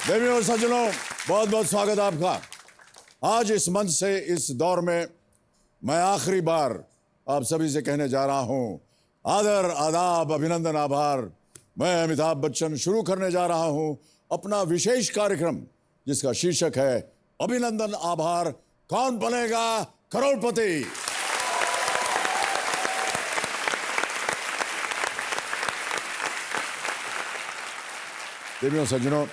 देवियों और सज्जनों, बहुत बहुत स्वागत आपका। आज इस मंच से इस दौर में मैं आखिरी बार आप सभी से कहने जा रहा हूं आदर, आदाब, अभिनंदन, आभार। मैं अमिताभ बच्चन शुरू करने जा रहा हूं अपना विशेष कार्यक्रम जिसका शीर्षक है अभिनंदन आभार, कौन बनेगा करोड़पति। देवियों सज्जनों,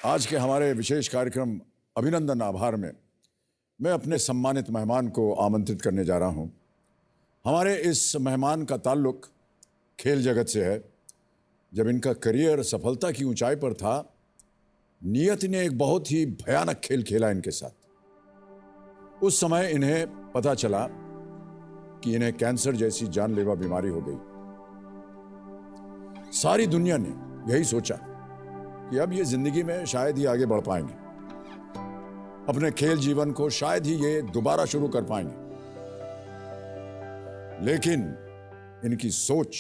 आज के हमारे विशेष कार्यक्रम अभिनंदन आभार में मैं अपने सम्मानित मेहमान को आमंत्रित करने जा रहा हूं। हमारे इस मेहमान का ताल्लुक खेल जगत से है। जब इनका करियर सफलता की ऊंचाई पर था, नियति ने एक बहुत ही भयानक खेल खेला इनके साथ। उस समय इन्हें पता चला कि इन्हें कैंसर जैसी जानलेवा बीमारी हो गई। सारी दुनिया ने यही सोचा कि अब ये जिंदगी में शायद ही आगे बढ़ पाएंगे, अपने खेल जीवन को शायद ही ये दोबारा शुरू कर पाएंगे। लेकिन इनकी सोच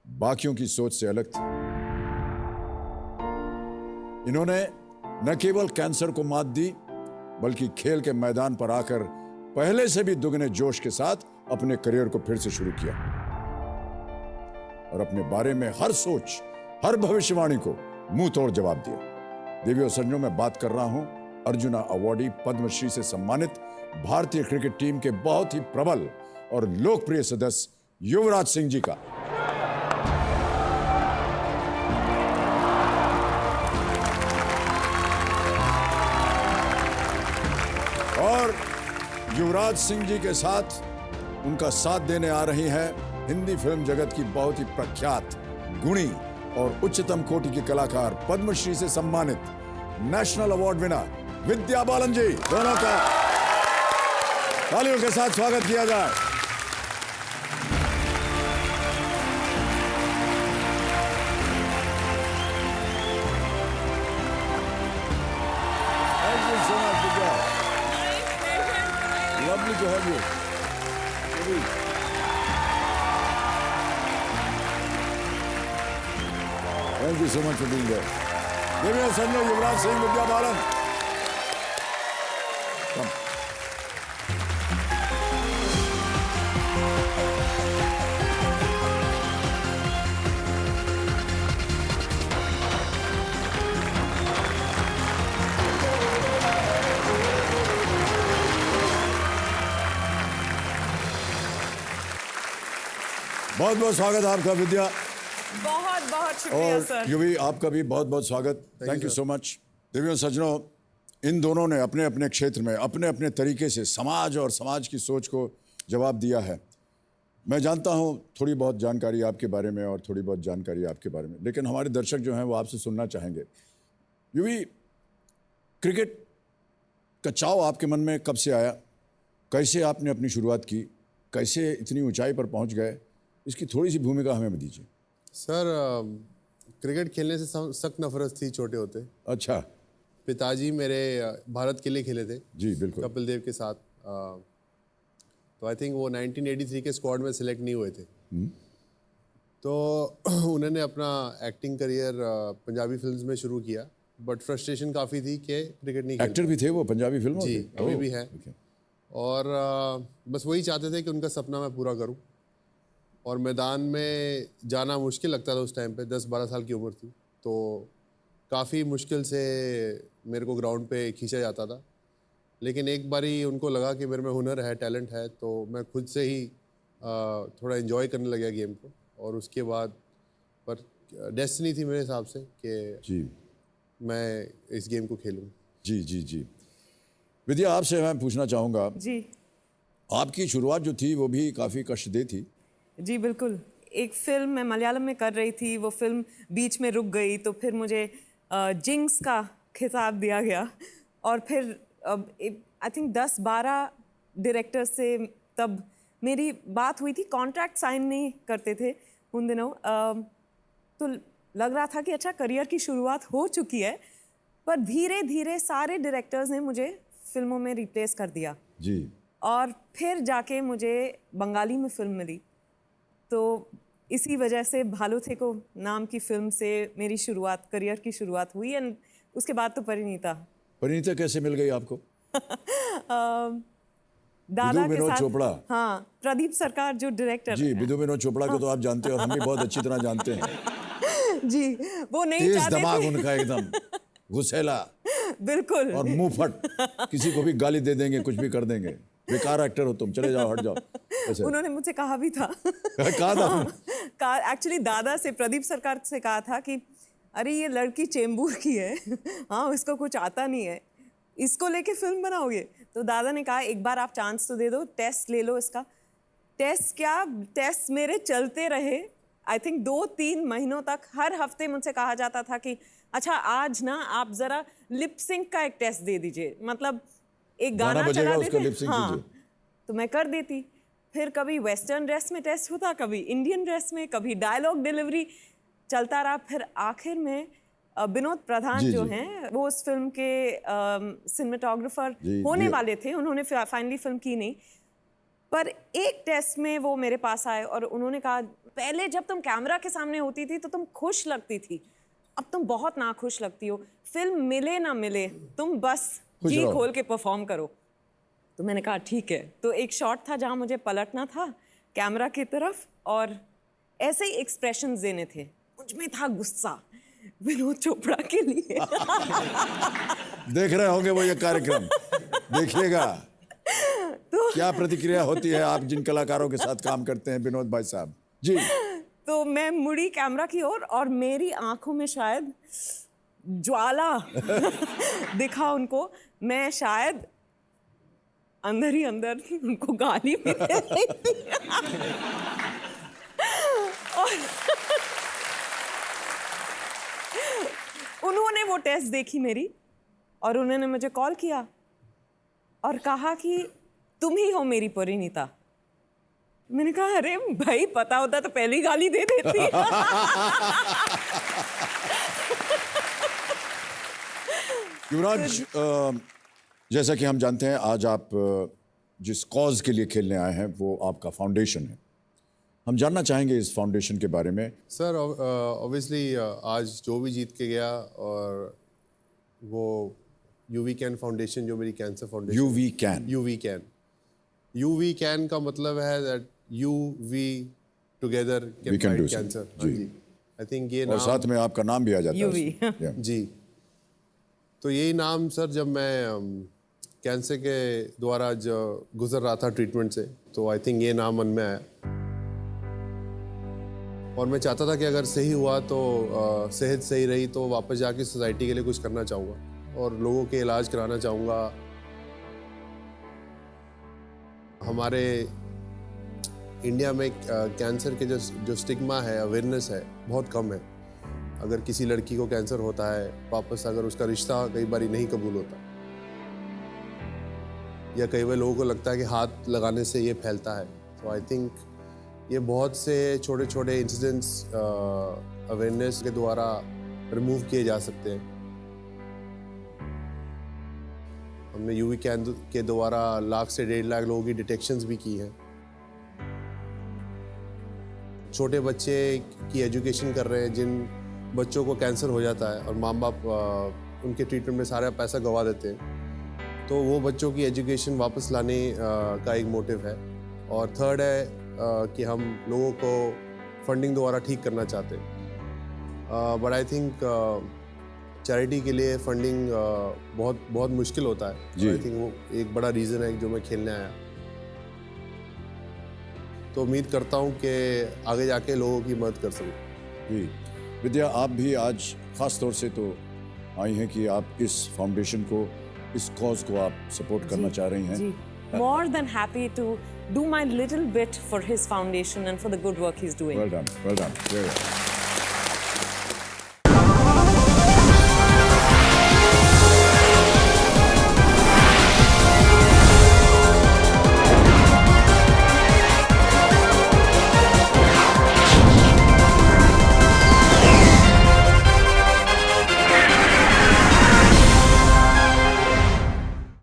बाकियों की सोच से अलग थी। इन्होंने न केवल कैंसर को मात दी, बल्कि खेल के मैदान पर आकर पहले से भी दुगने जोश के साथ अपने करियर को फिर से शुरू किया और अपने बारे में हर सोच, हर भविष्यवाणी को मुंह तोड़ जवाब दिया। देवियों सज्जनों, मैं बात कर रहा हूं अर्जुना अवार्डी, पद्मश्री से सम्मानित भारतीय क्रिकेट टीम के बहुत ही प्रबल और लोकप्रिय सदस्य युवराज सिंह जी का। और युवराज सिंह जी के साथ उनका साथ देने आ रही हैं हिंदी फिल्म जगत की बहुत ही प्रख्यात, गुणी और उच्चतम कोटि की कलाकार, पद्मश्री से सम्मानित national award winner Vidya Balan जी। दोनों का तालियों के साथ स्वागत किया जाए। Thank you so much, Vidya. Lovely to have you. Thank you so much for being there. देवियों सज्जनों, युवराज सिंह, विद्या बालन। Come. बहुत बहुत स्वागत आपका विद्या। बहुत बहुत शुक्रिया सर। और युवी, आपका भी बहुत बहुत स्वागत। Thank you so much. देवियों सज्जनों, इन दोनों ने अपने अपने क्षेत्र में अपने अपने तरीके से समाज और समाज की सोच को जवाब दिया है। मैं जानता हूं थोड़ी बहुत जानकारी आपके बारे में और थोड़ी बहुत जानकारी आपके बारे में, लेकिन हमारे दर्शक जो हैं वो आपसे सुनना चाहेंगे। युवी, क्रिकेट का चाव आपके मन में कब से आया? कैसे आपने अपनी शुरुआत की? कैसे इतनी ऊंचाई पर पहुंच गए? इसकी थोड़ी सी भूमिका हमें दीजिए। सर, क्रिकेट खेलने से सख्त नफरत थी छोटे होते। अच्छा। पिताजी मेरे भारत के लिए खेले थे। जी बिल्कुल। कपिल देव के साथ। तो आई थिंक वो 1983 के स्क्वाड में सिलेक्ट नहीं हुए थे। तो उन्होंने अपना एक्टिंग करियर पंजाबी फिल्म्स में शुरू किया, बट फ्रस्ट्रेशन काफ़ी थी कि क्रिकेट नहीं एक्टर भी थे वो पंजाबी फिल्मों जी, के? अभी भी है। और बस वही चाहते थे कि उनका सपना मैं पूरा करूं। और मैदान में जाना मुश्किल लगता था उस टाइम पे, 10-12 साल की उम्र थी, तो काफ़ी मुश्किल से मेरे को ग्राउंड पे खींचा जाता था। लेकिन एक बारी उनको लगा कि मेरे में हुनर है, टैलेंट है, तो मैं खुद से ही थोड़ा एंजॉय करने लगा गेम को। और उसके बाद पर डेस्टिनी थी मेरे हिसाब से कि जी मैं इस गेम को खेलूं। जी जी जी। विद्या, आपसे मैं पूछना चाहूँगा, जी आपकी शुरुआत जो थी वो भी काफ़ी कष्टदेह थी। जी बिल्कुल। एक फिल्म मैं मलयालम में कर रही थी, वो फिल्म बीच में रुक गई, तो फिर मुझे जिंक्स का खिताब दिया गया। और फिर आई थिंक 10-12 डायरेक्टर से तब मेरी बात हुई थी। कॉन्ट्रैक्ट साइन नहीं करते थे उन दिनों, तो लग रहा था कि अच्छा करियर की शुरुआत हो चुकी है, पर धीरे धीरे सारे डायरेक्टर्स ने मुझे फिल्मों में रिप्लेस कर दिया जी। और फिर जाके मुझे बंगाली में फिल्म मिली। तो इसी वजह से भालू थे को नाम की फिल्म से मेरी शुरुआत, करियर की शुरुआत हुई। एंड उसके बाद तो परिणीता। परिणीता कैसे मिल गई आपको? दादा के विनोद साथ। चोपड़ा। हाँ, प्रदीप सरकार जो डायरेक्टर जी, विधु विनोद चोपड़ा को तो आप जानते हैं और हम भी बहुत अच्छी तरह जानते हैं। जी, वो नहीं तेज चाहते दिमाग थे। उनका एकदम, गुस्सैला बिल्कुल। और मुंह फट, किसी को भी गाली दे देंगे, कुछ भी कर देंगे। बेकार एक्टर हो तुम, चले जाओ, हट जाओ ऐसे। उन्होंने मुझसे कहा भी था। कहा था एक्चुअली दादा से, प्रदीप सरकार से कहा था कि अरे ये लड़की चेंबूर की है, हाँ इसको कुछ आता नहीं है, इसको लेके फिल्म बनाओगे? तो दादा ने कहा एक बार आप चांस तो दे दो, टेस्ट ले लो इसका। टेस्ट क्या, टेस्ट मेरे चलते रहे। आई थिंक 2-3 महीनों तक हर हफ्ते मुझसे कहा जाता था कि अच्छा आज ना आप जरा लिप सिंक का एक टेस्ट दे दीजिए, मतलब एक गाना बजेगा, चला उसका देते। lip sync हाँ, कीजिए। तो मैं कर देती। फिर कभी वेस्टर्न ड्रेस में टेस्ट होता, कभी इंडियन ड्रेस में, कभी डायलॉग डिलीवरी चलता रहा। फिर आखिर में विनोद प्रधान जी, जो जी। हैं वो उस फिल्म के सिनेमेटोग्राफर जी, होने जी। वाले थे, उन्होंने फाइनली फिल्म की नहीं। पर एक टेस्ट में वो मेरे पास आए और उन्होंने कहा पहले जब तुम कैमरा के सामने होती थी तो तुम खुश लगती थी, अब तुम बहुत नाखुश लगती हो। फिल्म मिले ना मिले, तुम बस खुश जी रहो। खोल के परफॉर्म करो। तो मैंने कहा ठीक है। तो एक शॉट था जहाँ मुझे पलटना था कैमरा की तरफ और ऐसे ही एक्सप्रेशंस देने थे। मुझ में था गुस्सा विनोद चोपड़ा के लिए। देख रहे होंगे वो ये कार्यक्रम, देखिएगा क्या प्रतिक्रिया होती है आप जिन कलाकारों के साथ काम करते हैं विनोद भाई साहब जी। तो मैं मुड़ी कैमरा की ओर और मेरी आंखों में शायद ज्वाला दिखा उनको। मैं शायद अंदर ही अंदर उनको गाली भी दे रही थी। और उन्होंने वो टेस्ट देखी मेरी और उन्होंने मुझे कॉल किया और कहा कि तुम ही हो मेरी परिणीता। मैंने कहा अरे भाई पता होता तो पहली गाली दे देती। युवराज, जैसा कि हम जानते हैं आज आप जिस कॉज के लिए खेलने आए हैं वो आपका फाउंडेशन है। हम जानना चाहेंगे इस फाउंडेशन के बारे में। सर ऑब्वियसली आज जो भी जीत के गया और वो यूवी कैन फाउंडेशन जो मेरी cancer foundation UV can. UV can का मतलब है that you we together We can can do fight something. Cancer. जी। आई थिंक ये और नाम साथ में आपका नाम भी आ जाता UV. है उसमें। Yeah. जी, तो यही नाम सर जब मैं कैंसर के द्वारा जो गुजर रहा था ट्रीटमेंट से, तो आई थिंक ये नाम मन में आया और मैं चाहता था कि अगर सही हुआ तो सेहत सही रही तो वापस जाके सोसाइटी के लिए कुछ करना चाहूँगा और लोगों के इलाज कराना चाहूँगा। हमारे इंडिया में कैंसर के जो स्टिग्मा है, अवेयरनेस है, बहुत कम है। अगर किसी लड़की को कैंसर होता है, वापस अगर उसका रिश्ता कई बार नहीं कबूल होता या कई बार लोगों को लगता है कि हाथ लगाने से ये फैलता है। तो आई थिंक ये बहुत से छोटे छोटे इंसिडेंट्स अवेयरनेस के द्वारा रिमूव किए जा सकते हैं। हमने यूवी कैन के द्वारा 1 लाख से 1.5 लाख लोगों की डिटेक्शंस भी की हैं। छोटे बच्चे की एजुकेशन कर रहे हैं जिन बच्चों को कैंसर हो जाता है और माँ बाप उनके ट्रीटमेंट में सारा पैसा गंवा देते हैं, तो वो बच्चों की एजुकेशन वापस लाने का एक मोटिव है। और थर्ड है कि हम लोगों को फंडिंग द्वारा ठीक करना चाहते हैं। बट आई थिंक चैरिटी के लिए फंडिंग बहुत मुश्किल होता है। जी। आई थिंक वो एक बड़ा रीज़न है जो मैं खेलने आया। तो उम्मीद करता हूँ कि आगे जाके लोगों की मदद कर सकूँ। जी विद्या, आप भी आज खास तौर से तो आई हैं कि आप इस फाउंडेशन को, इस कॉज को आप सपोर्ट करना चाह रही हैं। जी, more than happy to do my little bit for his foundation and for the good work he's doing. Well done, well done. Very well.